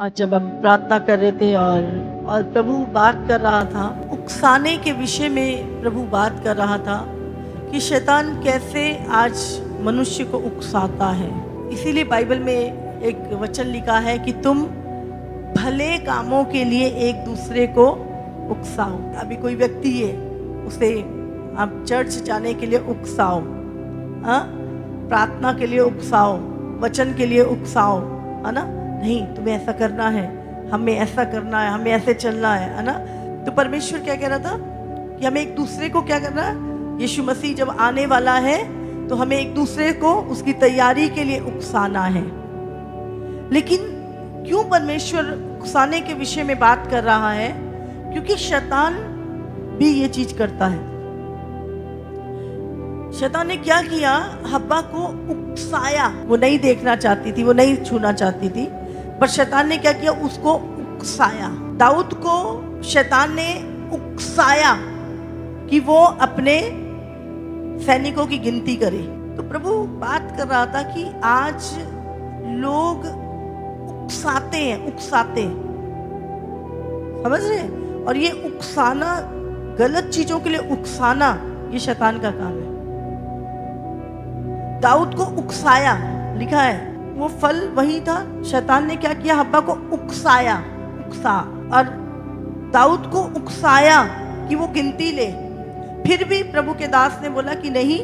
आज जब हम प्रार्थना कर रहे थे और प्रभु बात कर रहा था, उकसाने के विषय में प्रभु बात कर रहा था कि शैतान कैसे आज मनुष्य को उकसाता है। इसीलिए बाइबल में एक वचन लिखा है कि तुम भले कामों के लिए एक दूसरे को उकसाओ। अभी कोई व्यक्ति है, उसे आप चर्च जाने के लिए उकसाओ, प्रार्थना के लिए उकसाओ, वचन के लिए उकसाओ, है ना। नहीं, तुम्हें ऐसा करना है, हमें ऐसा करना है, हमें ऐसे चलना है ना। तो परमेश्वर क्या कह रहा था कि हमें एक दूसरे को क्या करना है। यीशु मसीह जब आने वाला है तो हमें एक दूसरे को उसकी तैयारी के लिए उकसाना है। लेकिन क्यों परमेश्वर उकसाने के विषय में बात कर रहा है? क्योंकि शैतान भी ये चीज करता है। शैतान ने क्या किया, हव्वा को उकसाया। वो नहीं देखना चाहती थी, वो नहीं छूना चाहती थी, पर शैतान ने क्या किया, उसको उकसाया। दाऊद को शैतान ने उकसाया कि वो अपने सैनिकों की गिनती करे। तो प्रभु बात कर रहा था कि आज लोग उकसाते हैं, समझ रहे हैं? और ये उकसाना, गलत चीजों के लिए उकसाना, ये शैतान का काम है। दाऊद को उकसाया लिखा है, वो फल वही था। शैतान ने क्या किया, हव्वा को उकसाया, और दाऊद को उकसाया कि वो गिनती ले। फिर भी प्रभु के दास ने बोला कि नहीं,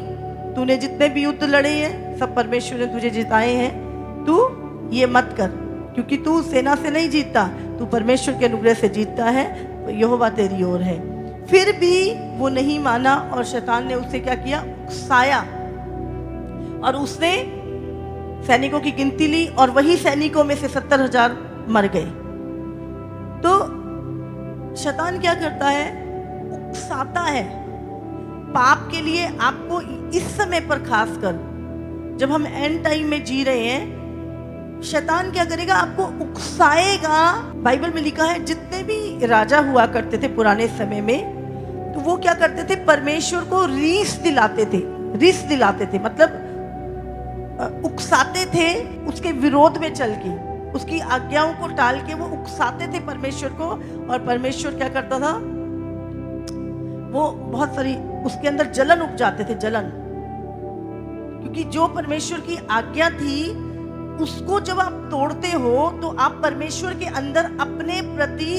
तूने जितने भी युद्ध लड़े हैं सब परमेश्वर ने तुझे जिताए हैं, तू ये मत कर, क्योंकि तू सेना से नहीं जीतता, तू परमेश्वर के अनुग्रह से जीतता है, तो यहोवा तेरी ओर है। फिर भी वो नहीं माना और शैतान ने उससे क्या किया, उकसाया, और उसने सैनिकों की गिनती ली और वही सैनिकों में से 70,000 मर गए। तो शैतान क्या करता है, उकसाता है पाप के लिए आपको। इस समय पर खासकर जब हम एंड टाइम में जी रहे हैं, शैतान क्या करेगा, आपको उकसाएगा। बाइबल में लिखा है जितने भी राजा हुआ करते थे पुराने समय में, तो वो क्या करते थे, परमेश्वर को रीस दिलाते थे, मतलब उकसाते थे उसके विरोध में चल के, उसकी आज्ञाओं को टाल के वो उकसाते थे परमेश्वर को। और परमेश्वर क्या करता था, वो बहुत सारी उसके अंदर जलन उपजाते थे, जलन, क्योंकि जो परमेश्वर की आज्ञा थी उसको जब आप तोड़ते हो तो आप परमेश्वर के अंदर अपने प्रति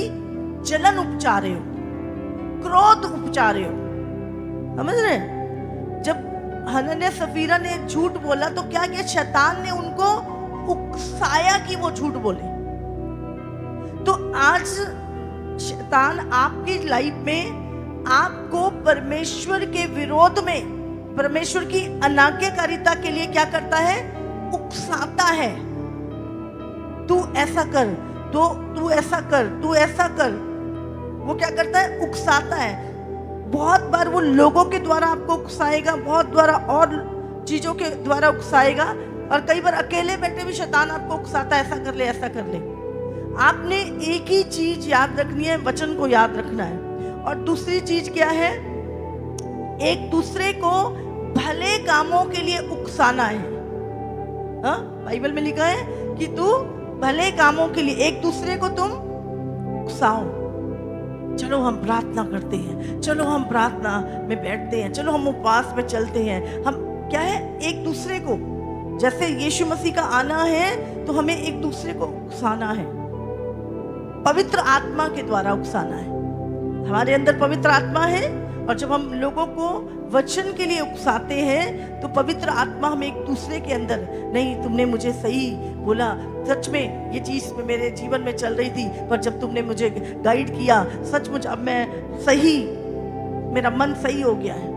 जलन उपजा रहे हो, क्रोध उपजा रहे हो, समझ रहे हैं? जब हनन्याह सफीरा ने झूठ बोला तो क्या किया, शैतान ने उनको उकसाया कि वो झूठ बोले। तो आज शैतान आपकी लाइफ में आपको परमेश्वर के विरोध में, परमेश्वर की अनाज्ञाकारिता के लिए क्या करता है, उकसाता है। तू ऐसा कर, तो तू ऐसा कर, तू ऐसा कर। वो क्या करता है, उकसाता है। बहुत बार वो लोगों के द्वारा आपको उकसाएगा, बहुत द्वारा और चीजों के द्वारा उकसाएगा, और कई बार अकेले बैठे भी शैतान आपको उकसाता है, ऐसा कर ले, ऐसा कर ले। आपने एक ही चीज याद रखनी है, वचन को याद रखना है। और दूसरी चीज क्या है, एक दूसरे को भले कामों के लिए उकसाना है। बाइबल में लिखा है कि तू भले कामों के लिए एक दूसरे को तुम उकसाओ। चलो हम प्रार्थना करते हैं, चलो हम प्रार्थना में बैठते हैं, चलो हम उपवास में चलते हैं। हम क्या है, एक दूसरे को, जैसे यीशु मसीह का आना है तो हमें एक दूसरे को उकसाना है, पवित्र आत्मा के द्वारा उकसाना है। हमारे अंदर पवित्र आत्मा है, और जब हम लोगों को वचन के लिए उकसाते हैं तो पवित्र आत्मा हमें एक दूसरे के अंदर, नहीं तुमने मुझे सही बोला, सच में ये चीज मेरे जीवन में चल रही थी, पर जब तुमने मुझे गाइड किया, सचमुच अब मैं सही, मेरा मन सही हो गया है।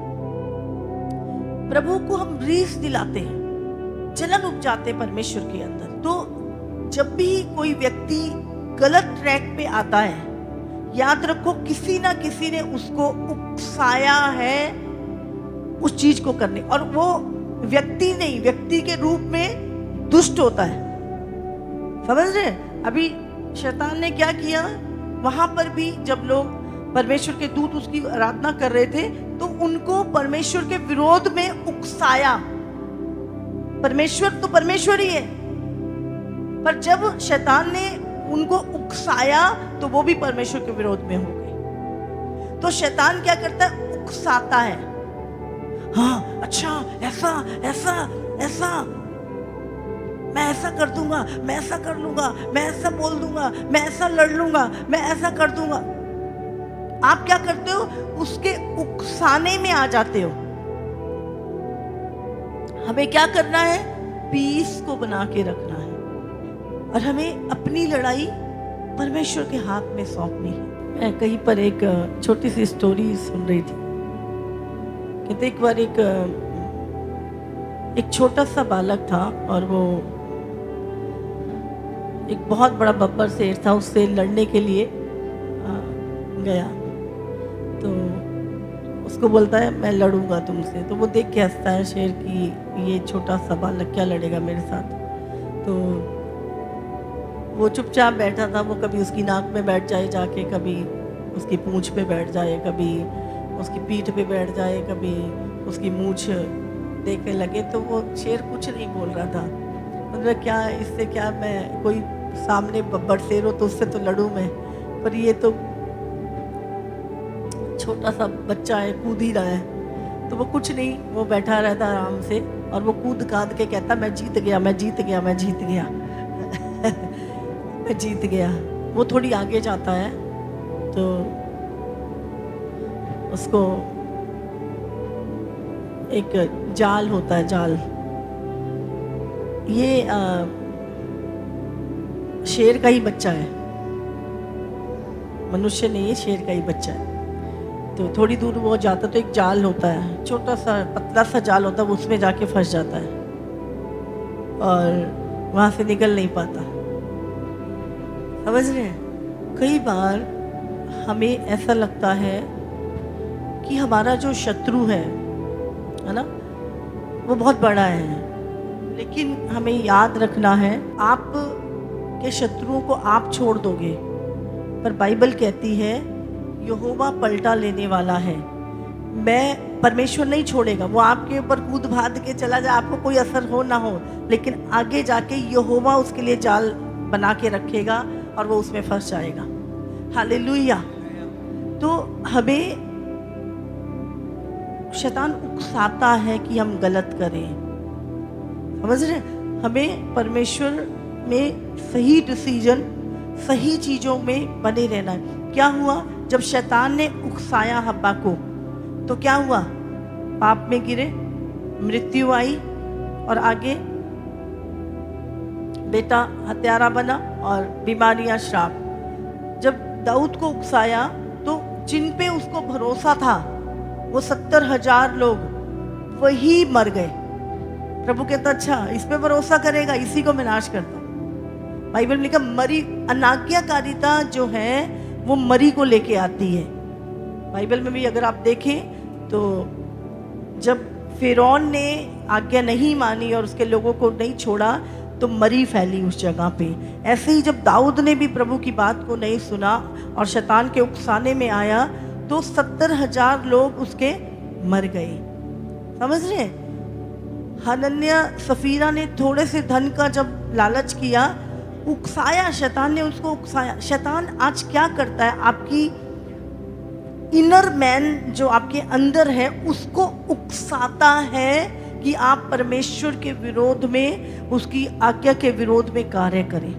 प्रभु को हम रीस दिलाते हैं, जलन उपजाते हैं परमेश्वर के अंदर। तो जब भी कोई व्यक्ति गलत ट्रैक पे आता है, याद रखो किसी ना किसी ने उसको उकसाया है उस चीज को करने, और वो व्यक्ति नहीं, व्यक्ति के रूप में दुष्ट होता है, समझ रहे? अभी शैतान ने क्या किया, वहां पर भी जब लोग परमेश्वर के दूत उसकी आराधना कर रहे थे तो उनको परमेश्वर के विरोध में उकसाया। परमेश्वर तो परमेश्वर ही है, पर जब शैतान ने उनको उकसाया तो वो भी परमेश्वर के विरोध में हो गए। तो शैतान क्या करता है? उकसाता है। हाँ अच्छा, ऐसा ऐसा ऐसा, मैं ऐसा कर दूंगा, मैं ऐसा कर लूंगा, मैं ऐसा बोल दूंगा, मैं ऐसा लड़ लूंगा, मैं ऐसा कर दूंगा। आप क्या करते हो? उसके उकसाने में आ जाते हो। हमें क्या करना है? पीस को बना के रखना है और हमें अपनी लड़ाई परमेश्वर के हाथ में सौंपनी है। मैं कहीं पर एक छोटी सी स्टोरी सुन रही थी। कहते एक बार एक छोटा सा बालक था और वो एक बहुत बड़ा बब्बर शेर था, उससे लड़ने के लिए गया। तो उसको बोलता है मैं लड़ूंगा तुमसे। तो वो देख के हंसता है शेर की ये छोटा सा बालक क्या लड़ेगा मेरे साथ। तो वो चुपचाप बैठा था। वो कभी उसकी नाक में बैठ जाए जाके, कभी उसकी पूंछ पे बैठ जाए, कभी उसकी पीठ पे बैठ जाए, कभी उसकी मूंछ देखने लगे। तो वो शेर कुछ नहीं बोल रहा था। मतलब क्या इससे क्या, मैं कोई सामने बब्बर शेर हो तो उससे तो लड़ूं मैं, पर ये तो छोटा सा बच्चा है, कूद ही रहा है। तो वो कुछ नहीं, वो बैठा रहता आराम से और वो कूद काद के कहता मैं जीत गया, मैं जीत गया, मैं जीत गया मैं जीत गया। वो थोड़ी आगे जाता है तो उसको एक जाल होता है, जाल, ये शेर का ही बच्चा है, मनुष्य नहीं है, शेर का ही बच्चा है। तो थोड़ी दूर वो जाता तो एक जाल होता है, छोटा सा पतला सा जाल होता है, वो उसमें जाके फंस जाता है और वहां से निकल नहीं पाता। समझ रहे हैं? कई बार हमें ऐसा लगता है कि हमारा जो शत्रु है ना, वो बहुत बड़ा है, लेकिन हमें याद रखना है आप के शत्रुओं को आप छोड़ दोगे, पर बाइबल कहती है यहोवा पलटा लेने वाला है। मैं परमेश्वर नहीं छोड़ेगा, वो आपके ऊपर कूद भाद के चला जाए, आपको कोई असर हो ना हो, लेकिन आगे जाके यहोवा उसके लिए जाल बना के रखेगा और वो उसमें फंस जाएगा। हालेलुया। तो हमें शैतान उकसाता है कि हम गलत करें। समझ रहे? हमें परमेश्वर में सही डिसीजन, सही चीजों में बने रहना है। क्या हुआ जब शैतान ने उकसाया हब्बा को, तो क्या हुआ? पाप में गिरे, मृत्यु आई और आगे बेटा हत्यारा बना और बीमारियां, श्राप। जब दाऊद को उकसाया तो जिन पे उसको भरोसा था वो 70,000 लोग वही मर गए। प्रभु कहता अच्छा इस पे भरोसा करेगा, इसी को मैं नाश करता हूँ। बाइबल में लिखा मरी, अनाज्ञाकारिता जो है वो मरी को लेके आती है। बाइबल में भी अगर आप देखें तो जब फिरौन ने आज्ञा नहीं मानी और उसके लोगों को नहीं छोड़ा तो मरी फैली उस जगह पे। ऐसे ही जब दाऊद ने भी प्रभु की बात को नहीं सुना और शैतान के उकसाने में आया तो 70,000 लोग उसके मर गए। समझ रहे? हनन्या सफीरा ने थोड़े से धन का जब लालच किया, उकसाया, शैतान ने उसको उकसाया। शैतान आज क्या करता है? आपकी इनर मैन जो आपके अंदर है उसको उकसाता है कि आप परमेश्वर के विरोध में, उसकी आज्ञा के विरोध में कार्य करें।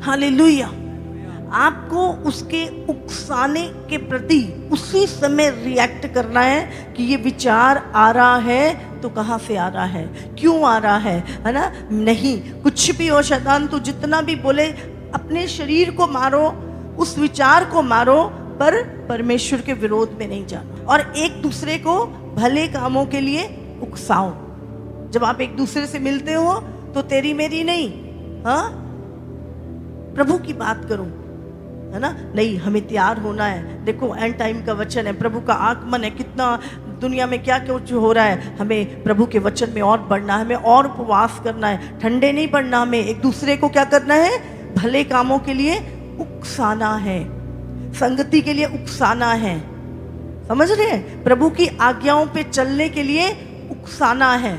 हालेलुया। आपको उसके उकसाने के प्रति उसी समय रिएक्ट करना है कि ये विचार आ रहा है तो कहाँ से आ रहा है, क्यों आ रहा है ना? नहीं, कुछ भी हो शैतान तू जितना भी बोले, अपने शरीर को मारो, उस विचार को मारो, पर परमेश्वर के विरोध में नहीं जाना। और एक दूसरे को भले कामों के लिए उकसाओ। जब आप एक दूसरे से मिलते हो तो तेरी मेरी नहीं, हाँ, प्रभु की बात करो, है ना? नहीं, हमें तैयार होना है। देखो एंड टाइम का वचन है, प्रभु का आगमन है, कितना दुनिया में क्या कुछ हो रहा है। हमें प्रभु के वचन में और बढ़ना है, हमें और उपवास करना है, ठंडे नहीं पड़ना। हमें एक दूसरे को क्या करना है? भले कामों के लिए उकसाना है, संगति के लिए उकसाना है। समझ रहे हैं? प्रभु की आज्ञाओं पे चलने के लिए उकसाना है।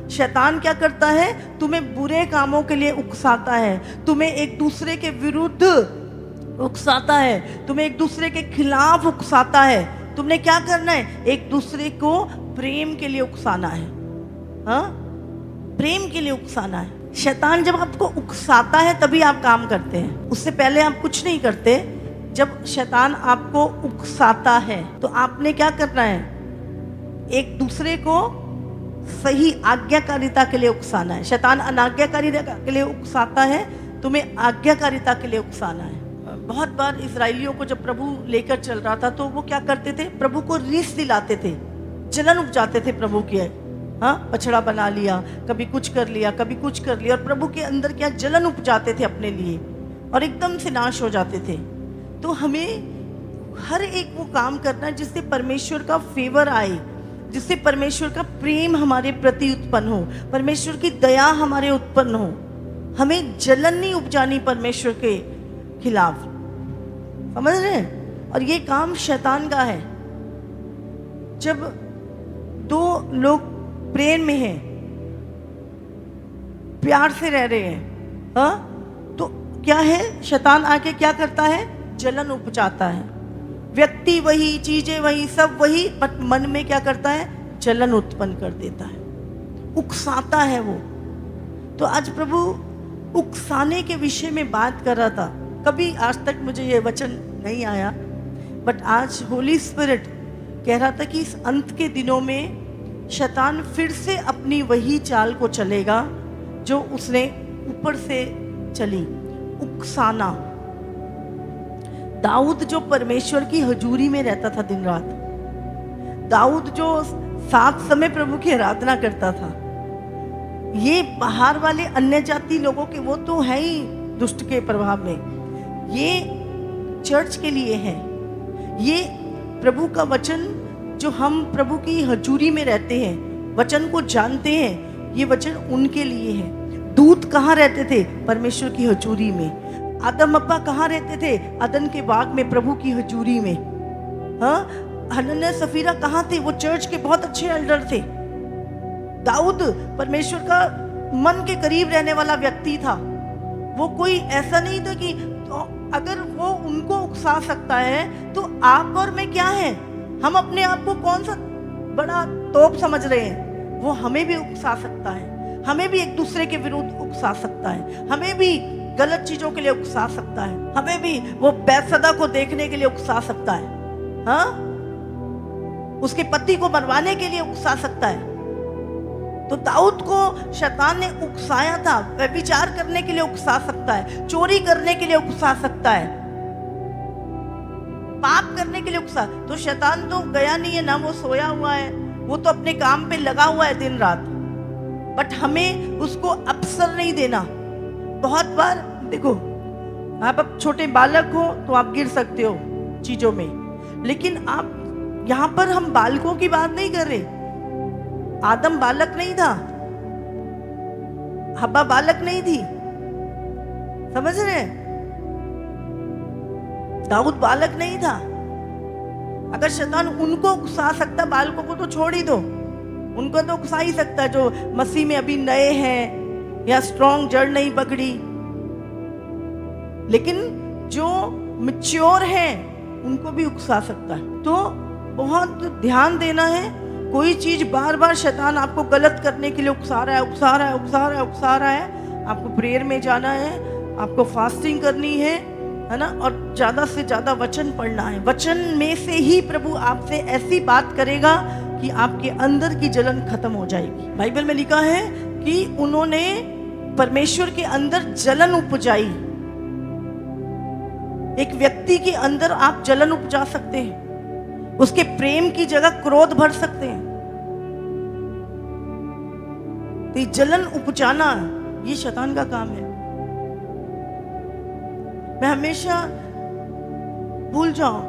शैतान क्या करता है? तुम्हें बुरे कामों के लिए उकसाता है, तुम्हें एक दूसरे के विरुद्ध उकसाता है, तुम्हें एक दूसरे के खिलाफ उकसाता है। तुमने क्या करना है? एक दूसरे को प्रेम के लिए उकसाना है। हाँ, प्रेम के लिए उकसाना है। शैतान जब आपको उकसाता है तभी आप काम करते हैं, उससे पहले आप कुछ नहीं करते। जब शैतान आपको उकसाता है तो आपने क्या करना है? एक दूसरे को सही आज्ञाकारिता के लिए उकसाना है। शैतान अनाज्ञाकारिता के लिए उकसाता है, तुम्हें आज्ञाकारिता के लिए उकसाना है। बहुत बार इजराइलियों को जब प्रभु लेकर चल रहा था तो वो क्या करते थे? प्रभु को रीस दिलाते थे, जलन उपजाते थे प्रभु की। हाँ, बछड़ा बना लिया, कभी कुछ कर लिया, कभी कुछ कर लिया, और प्रभु के अंदर क्या जलन उपजाते थे अपने लिए और एकदम से नाश हो जाते थे। तो हमें हर एक वो काम करना है जिससे परमेश्वर का फेवर आए, जिससे परमेश्वर का प्रेम हमारे प्रति उत्पन्न हो, परमेश्वर की दया हमारे उत्पन्न हो। हमें जलन नहीं उपजानी परमेश्वर के खिलाफ, समझ रहे हैं? और ये काम शैतान का है। जब दो लोग प्रेम में हैं, प्यार से रह रहे हैं, हाँ, तो क्या है? शैतान आके क्या करता है? जलन उपजाता है। व्यक्ति वही, चीजें वही, सब वही, बट मन में क्या करता है? जलन उत्पन्न कर देता है, उकसाता है वो। तो आज प्रभु उकसाने के विषय में बात कर रहा था। कभी आज तक मुझे ये वचन नहीं आया, बट आज होली स्पिरिट कह रहा था कि इस अंत के दिनों में शैतान फिर से अपनी वही चाल को चलेगा जो उसने ऊपर से चली, उकसाना। दाऊद जो परमेश्वर की हजूरी में रहता था दिन रात, दाऊद जो 7 समय प्रभु की आराधना करता था, ये बाहर वाले अन्य जाति लोगों के वो तो है ही दुष्ट के प्रभाव में, ये चर्च के लिए है। ये प्रभु का वचन जो हम प्रभु की हजूरी में रहते हैं, वचन को जानते हैं, ये वचन उनके लिए है। दूत कहाँ रहते थे? परमेश्वर की हजूरी में। आदम अब्बा कहाँ रहते थे? अदन के बाग में, प्रभु की हजूरी में। हाँ, हनन्याह सफीरा कहाँ थे? वो चर्च के बहुत अच्छे एल्डर थे। दाऊद परमेश्वर का मन के करीब रहने वाला व्यक्ति था। वो कोई ऐसा नहीं था कि तो अगर वो उनको उकसा सकता है तो आप और मैं क्या है? हम अपने आप को कौन सा बड़ा तोप समझ रहे हैं? वो हमें भी उकसा सकता है, हमें भी एक दूसरे के विरुद्ध उकसा सकता है, हमें भी गलत चीजों के लिए उकसा सकता है, हमें भी वो बैतसदा को देखने के लिए उकसा सकता है, हाँ, उसके पति को मरवाने के लिए उकसा सकता है। तो दाऊद को शैतान ने उकसाया था, व्यभिचार करने के लिए उकसा सकता है, चोरी करने के लिए उकसा सकता है, पाप करने के लिए उकसा। तो शैतान तो गया नहीं है ना, वो सोया हुआ है, वो तो अपने काम पे लगा हुआ है दिन रात। बट हमें उसको अवसर नहीं देना। बहुत बार देखो, आप अब छोटे बालक हो तो आप गिर सकते हो चीजों में, लेकिन आप यहां पर हम बालकों की बात नहीं कर रहे। आदम बालक नहीं था, हब्बा बालक नहीं थी, समझ रहे हैं? दाऊद बालक नहीं था। अगर शैतान उनको उकसा सकता, बालकों को तो छोड़ ही दो, उनको तो उकसा ही सकता जो मसीह में अभी नए हैं या स्ट्रॉन्ग जड़ नहीं पकड़ी। लेकिन जो मैच्योर हैं उनको भी उकसा सकता है। तो बहुत ध्यान देना है। कोई चीज बार बार शैतान आपको गलत करने के लिए उकसा रहा है, उकसा रहा है, उकसा रहा है, उकसा रहा है, आपको प्रेयर में जाना है, आपको फास्टिंग करनी है ना, और ज्यादा से ज्यादा वचन पढ़ना है। वचन में से ही प्रभु आपसे ऐसी बात करेगा कि आपके अंदर की जलन खत्म हो जाएगी। बाइबल में लिखा है कि उन्होंने परमेश्वर के अंदर जलन उपजाई। एक व्यक्ति के अंदर आप जलन उपजा सकते हैं, उसके प्रेम की जगह क्रोध भर सकते हैं। तो जलन उपजाना ये शैतान का काम है। मैं हमेशा भूल जाऊं,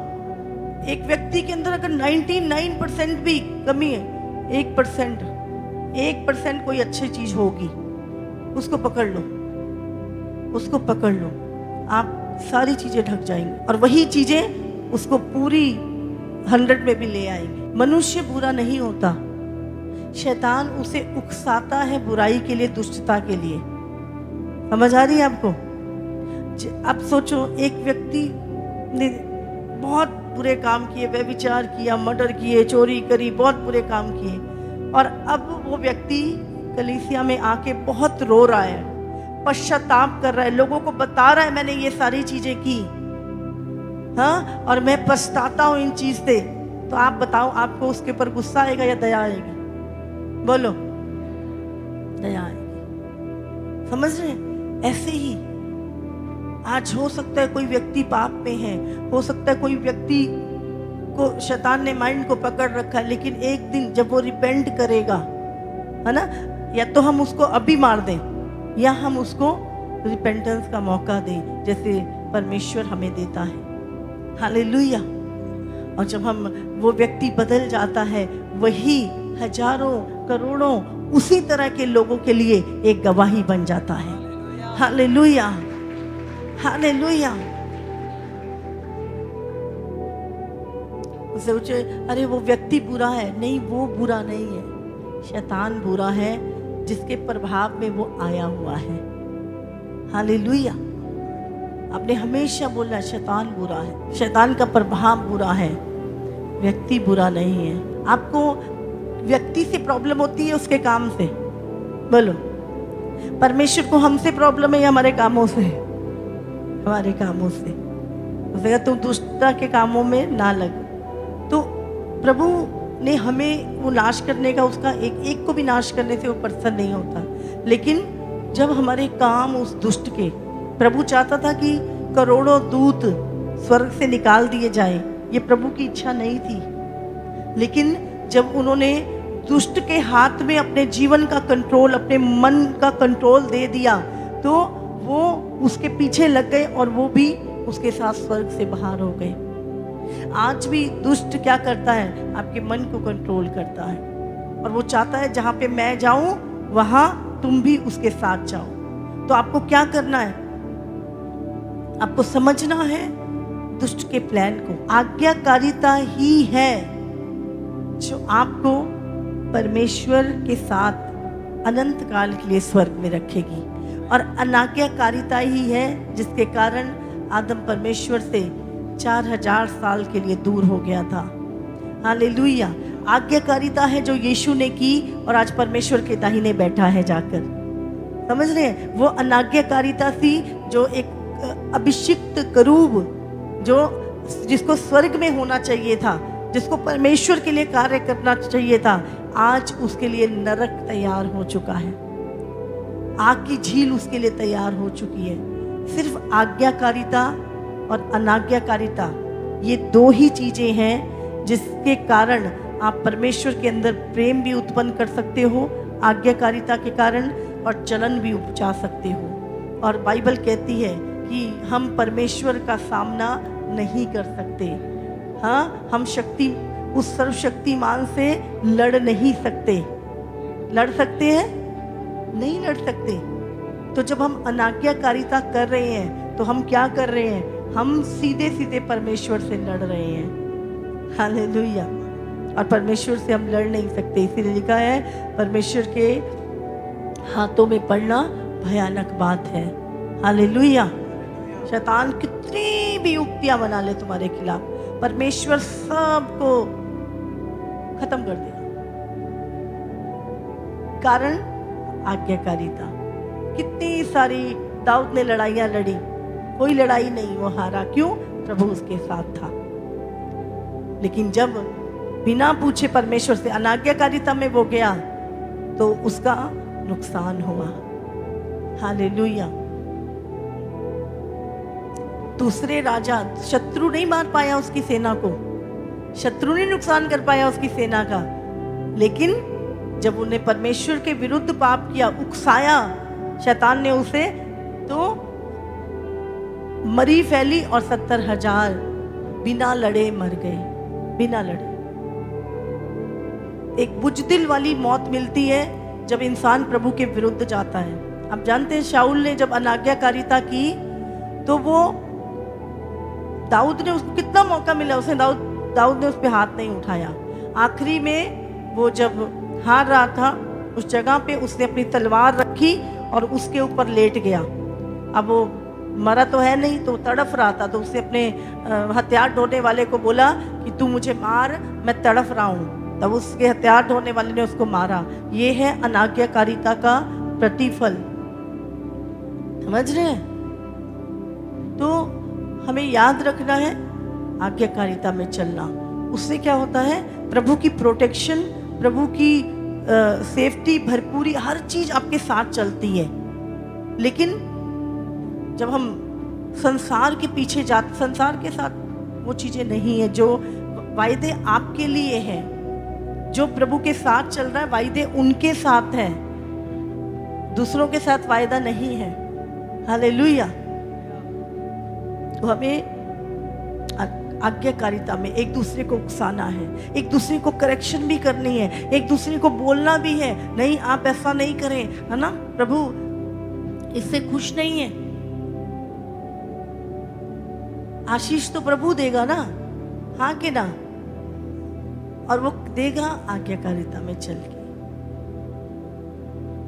एक व्यक्ति के अंदर अगर 99% भी कमी है, 1% कोई अच्छी चीज होगी, उसको पकड़ लो, उसको पकड़ लो, आप सारी चीजें ढक जाएंगी और वही चीजें उसको पूरी 100 में भी ले आएंगे। मनुष्य बुरा नहीं होता, शैतान उसे उकसाता है बुराई के लिए, दुष्टता के लिए। समझ आ रही है आपको? अब सोचो, एक व्यक्ति ने बहुत बुरे काम किए, व्यभिचार किया, मर्डर किए, चोरी करी, बहुत बुरे काम किए, और अब वो व्यक्ति कलीसिया में आके बहुत रो रहा है, पश्चाताप कर रहा है, लोगों को बता रहा है मैंने ये सारी चीजें की, हाँ, और मैं पछताता हूं इन चीज से। तो आप बताओ, आपको उसके ऊपर गुस्सा आएगा या दया आएगी? बोलो, दया आएगी। समझ रहे हैं? ऐसे ही आज हो सकता है कोई व्यक्ति पाप में है, हो सकता है कोई व्यक्ति को शैतान ने माइंड को पकड़ रखा है, लेकिन एक दिन जब वो रिपेंट करेगा, है ना, या तो हम उसको अभी मार दें या हम उसको रिपेंटेंस का मौका दें, जैसे परमेश्वर हमें देता है। हालेलुया। और जब हम वो व्यक्ति बदल जाता है, वही हजारों करोड़ों उसी तरह के लोगों के लिए एक गवाही बन जाता है। Hallelujah, hallelujah. सोचे, अरे वो व्यक्ति बुरा है। नहीं, वो बुरा नहीं है, शैतान बुरा है जिसके प्रभाव में वो आया हुआ है। हालेलुया। आपने हमेशा बोला शैतान बुरा है, शैतान का प्रभाव बुरा है, व्यक्ति बुरा नहीं है। आपको व्यक्ति से प्रॉब्लम होती है उसके काम से? बोलो, परमेश्वर को हमसे प्रॉब्लम है या हमारे कामों से? हमारे कामों से। उसने तुम दुष्टता के कामों में ना लग। तो प्रभु ने हमें वो नाश करने का, उसका एक को भी नाश करने से वो प्रसन्न नहीं होता, लेकिन जब हमारे काम उस दुष्ट के, प्रभु चाहता था कि करोड़ों दूत स्वर्ग से निकाल दिए जाए, ये प्रभु की इच्छा नहीं थी, लेकिन जब उन्होंने दुष्ट के हाथ में अपने जीवन का कंट्रोल, अपने मन का कंट्रोल दे दिया, तो वो उसके पीछे लग गए और वो भी उसके साथ स्वर्ग से बाहर हो गए। आज भी दुष्ट क्या करता है? आपके मन को कंट्रोल करता है, और वो चाहता है जहां पे मैं जाऊं वहां तुम भी उसके साथ जाओ। तो आपको क्या करना है? आपको समझना है दुष्ट के प्लान को। आज्ञाकारिता ही है जो आपको परमेश्वर के साथ अनंत काल के लिए स्वर्ग में रखेगी, और अनाज्ञाकारिता ही है जिसके कारण आदम परमेश्वर से 4000 साल के लिए दूर हो गया था। हालेलुया। आज्ञाकारिता है जो यीशु ने की और आज परमेश्वर के दाहिने बैठा है जाकर। समझ रहे हैं? वो अनाज्ञाकारिता थी जो एक अभिषिक्त करूब, जो जिसको स्वर्ग में होना चाहिए था, जिसको परमेश्वर के लिए कार्य करना चाहिए था, आज उसके लिए नरक तैयार हो चुका है, आग की झील उसके लिए तैयार हो चुकी है। सिर्फ आज्ञाकारिता और अनाज्ञाकारिता, ये दो ही चीजें हैं जिसके कारण आप परमेश्वर के अंदर प्रेम भी उत्पन्न कर सकते हो, आज्ञाकारिता के कारण, और जलन भी उपजा सकते हो। और बाइबल कहती है कि हम परमेश्वर का सामना नहीं कर सकते। हाँ, हम उस सर्वशक्तिमान से लड़ नहीं सकते। लड़ सकते हैं? नहीं लड़ सकते। तो जब हम अनाज्ञाकारिता कर रहे हैं तो हम क्या कर रहे हैं? हम सीधे सीधे परमेश्वर से लड़ रहे हैं। हालेलुया। और परमेश्वर से हम लड़ नहीं सकते, इसीलिए लिखा है परमेश्वर के हाथों में पड़ना भयानक बात है। हालेलुया। शैतान कितनी भी युक्तियां बना ले तुम्हारे खिलाफ, परमेश्वर सबको खत्म कर देगा। कारण आज्ञाकारिता। कितनी सारी दाऊद ने लड़ाइयां लड़ी, कोई लड़ाई नहीं वो हारा। क्यों? प्रभु उसके साथ था। लेकिन जब बिना पूछे परमेश्वर से अनाज्ञाकारिता में वो गया तो उसका नुकसान हुआ। हालेलुया। दूसरे राजा, शत्रु नहीं मार पाया उसकी सेना को, शत्रु नहीं नुकसान कर पाया उसकी सेना का, लेकिन जब उन्हें परमेश्वर के विरुद्ध पाप किया, उकसाया शैतान ने उसे, तो मरी फैली और 70,000 बिना लड़े मर गए, बिना लड़े। एक बुजदिल वाली मौत मिलती है जब इंसान प्रभु के विरुद्ध जाता है। आप जानते हैं शाऊल ने जब अनाज्ञाकारिता की तो वो दाऊद ने, उसको कितना मौका मिला, उसे दाऊद ने उस पर हाथ नहीं उठाया। आखिरी में वो जब हार रहा था, उस जगह पे उसने अपनी तलवार रखी और उसके ऊपर लेट गया। अब वो मरा तो है नहीं, तो तड़फ रहा था, तो उसने अपने हथियार ढोने वाले को बोला कि तू मुझे मार, मैं तड़फ रहा हूँ। तब उसके हथियार ढोने वाले ने उसको मारा। ये है अनाज्ञाकारिता का प्रतिफल। समझ रहे हैं? तो हमें याद रखना है आज्ञाकारिता में चलना। उससे क्या होता है? प्रभु की प्रोटेक्शन, प्रभु की सेफ्टी, भरपूरी, हर चीज आपके साथ चलती है। लेकिन जब हम संसार के पीछे जाते, संसार के साथ वो चीजें नहीं है। जो वायदे आपके लिए हैं, जो प्रभु के साथ चल रहा है, वायदे उनके साथ है, दूसरों के साथ वायदा नहीं है। हालेलुया। तो हमें आज्ञाकारिता में एक दूसरे को उकसाना है, एक दूसरे को करेक्शन भी करनी है, एक दूसरे को बोलना भी है, नहीं आप ऐसा नहीं करें, है ना, प्रभु इससे खुश नहीं है। आशीष तो प्रभु देगा ना, हाँ कि ना? और वो देगा आज्ञाकारिता में चल के।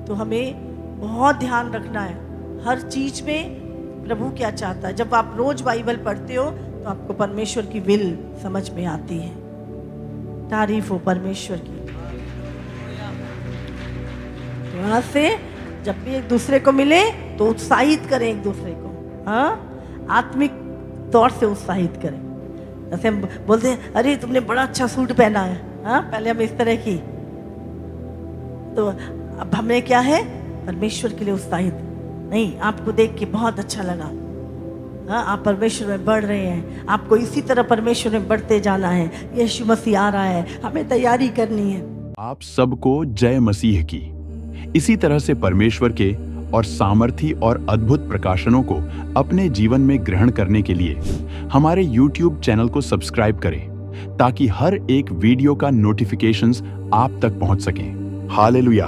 तो हमें बहुत ध्यान रखना है हर चीज में प्रभु क्या चाहता है। जब आप रोज बाइबल पढ़ते हो तो आपको परमेश्वर की विल समझ में आती है। तारीफ हो परमेश्वर की। तो यहाँ से जब भी एक दूसरे को मिले तो उत्साहित करें एक दूसरे को, हाँ, आत्मिक तौर से उत्साहित करें। जैसे हम बोलते हैं, अरे तुमने बड़ा अच्छा सूट पहना है, हाँ, पहले हम इस तरह की, तो अब हमें क्या है, परमेश्वर के लिए उत्साहित नहीं, आपको देख के बहुत अच्छा लगा, हाँ, आप परमेश्वर में बढ़ रहे हैं, आपको इसी तरह परमेश्वर में बढ़ते जाना है, यीशु मसीह आ रहा है, हमें तैयारी करनी है। आप सबको जय मसीह की। इसी तरह से परमेश्वर के और सामर्थी और अद्भुत प्रकाशनों को अपने जीवन में ग्रहण करने के लिए हमारे YouTube चैनल को सब्सक्राइब करें, ताकि हर एक वीडियो का नोटिफिकेशंस आप तक पहुंच सकें। हालेलुया।